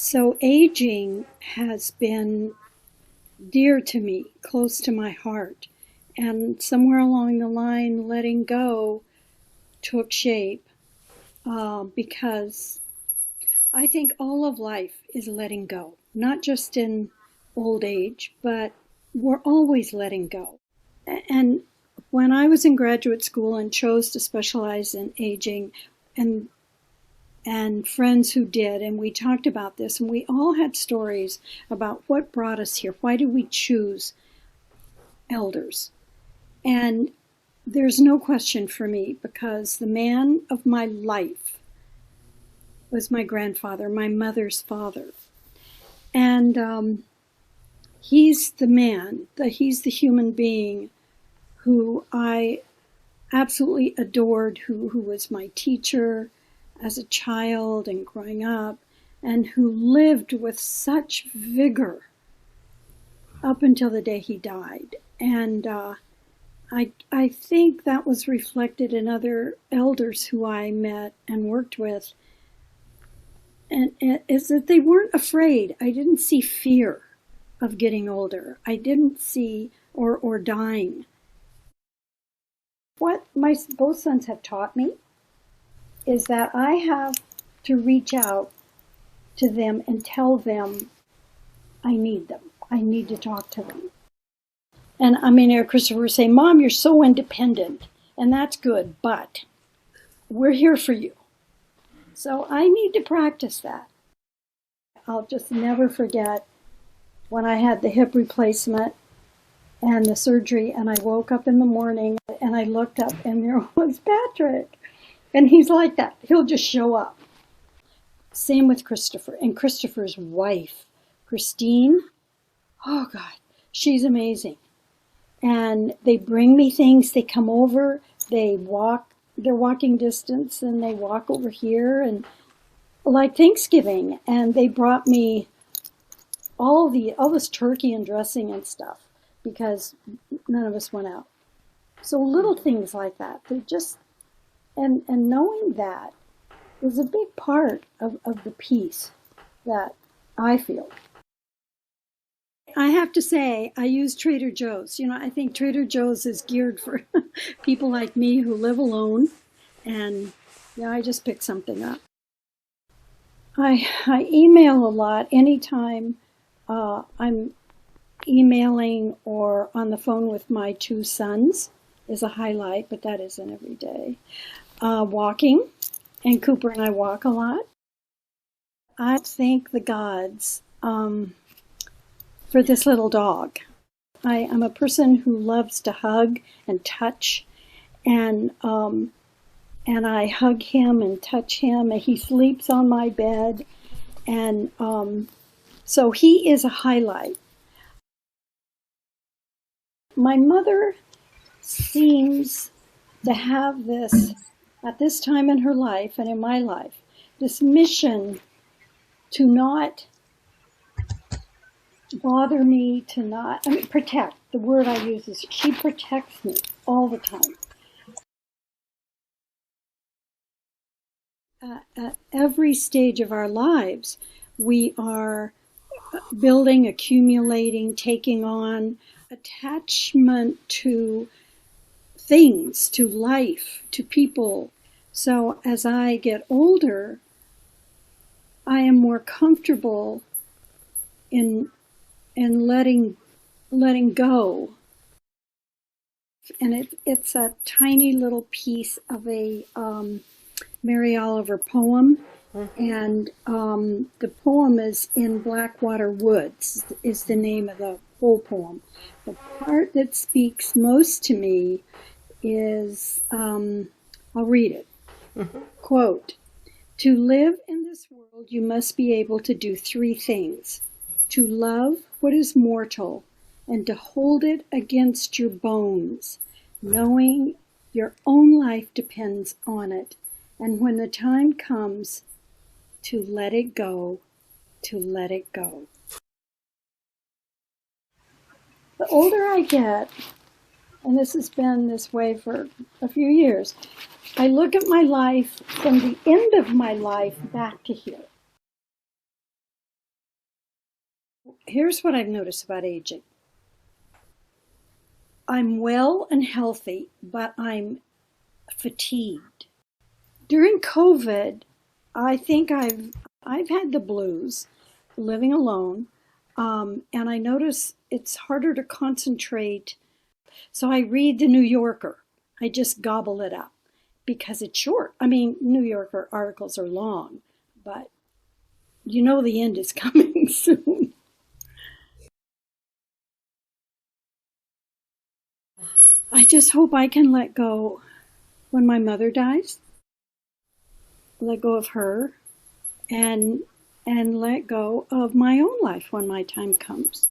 So aging has been dear to me, close to my heart. And somewhere along the line, letting go took shape because I think all of life is letting go, not just in old age, but we're always letting go. And when I was in graduate school and chose to specialize in aging, and friends who did, and we talked about this, and we all had stories about what brought us here. Why did we choose elders? And there's no question for me, because the man of my life was my grandfather, my mother's father. And he's the man, he's the human being who I absolutely adored, who was my teacher as a child and growing up, and who lived with such vigor up until the day he died. And I think that was reflected in other elders who I met and worked with, and is that they weren't afraid. I didn't see fear of getting older. I didn't see or dying. What my both sons have taught me is that I have to reach out to them and tell them I need them. I need to talk to them. And I mean, Christopher was saying, Mom, you're so independent, and that's good, but we're here for you. So I need to practice that. I'll just never forget when I had the hip replacement and the surgery, and I woke up in the morning and I looked up and there was Patrick. And he's like that. He'll just show up. Same with Christopher. And Christopher's wife, Christine, oh God, she's amazing. And they bring me things. They come over. They walk. They're walking distance, and they walk over here, and like Thanksgiving. And they brought me all this turkey and dressing and stuff because none of us went out. So little things like that. They just and knowing that is a big part of the peace that I feel. I have to say, I use Trader Joe's. You know, I think Trader Joe's is geared for people like me who live alone. And yeah, I just pick something up. I email a lot. Anytime I'm emailing or on the phone with my two sons is a highlight, but that isn't every day. Walking, and Cooper and I walk a lot. I thank the gods for this little dog. I am a person who loves to hug and touch, and I hug him and touch him, and he sleeps on my bed, and so he is a highlight. My mother seems to have this, at this time in her life and in my life, this mission to not bother me, to not, protect. The word I use is she protects me all the time. At every stage of our lives, we are building, accumulating, taking on attachment to things, to life, to people. So as I get older, I am more comfortable in letting go. And it's a tiny little piece of a Mary Oliver poem. And the poem is In Blackwater Woods, is the name of the whole poem. The part that speaks most to me is, I'll read it. Quote, "To live in this world, you must be able to do three things: to love what is mortal and to hold it against your bones, knowing your own life depends on it. And when the time comes, to let it go, to let it go." The older I get, and this has been this way for a few years, I look at my life from the end of my life back to here. Here's what I've noticed about aging. I'm well and healthy, but I'm fatigued. During COVID, I think I've had the blues, living alone, and I notice it's harder to concentrate. So I read the New Yorker. I just gobble it up because it's short. I mean, New Yorker articles are long, but you know the end is coming soon. I just hope I can let go when my mother dies, let go of her, and let go of my own life when my time comes.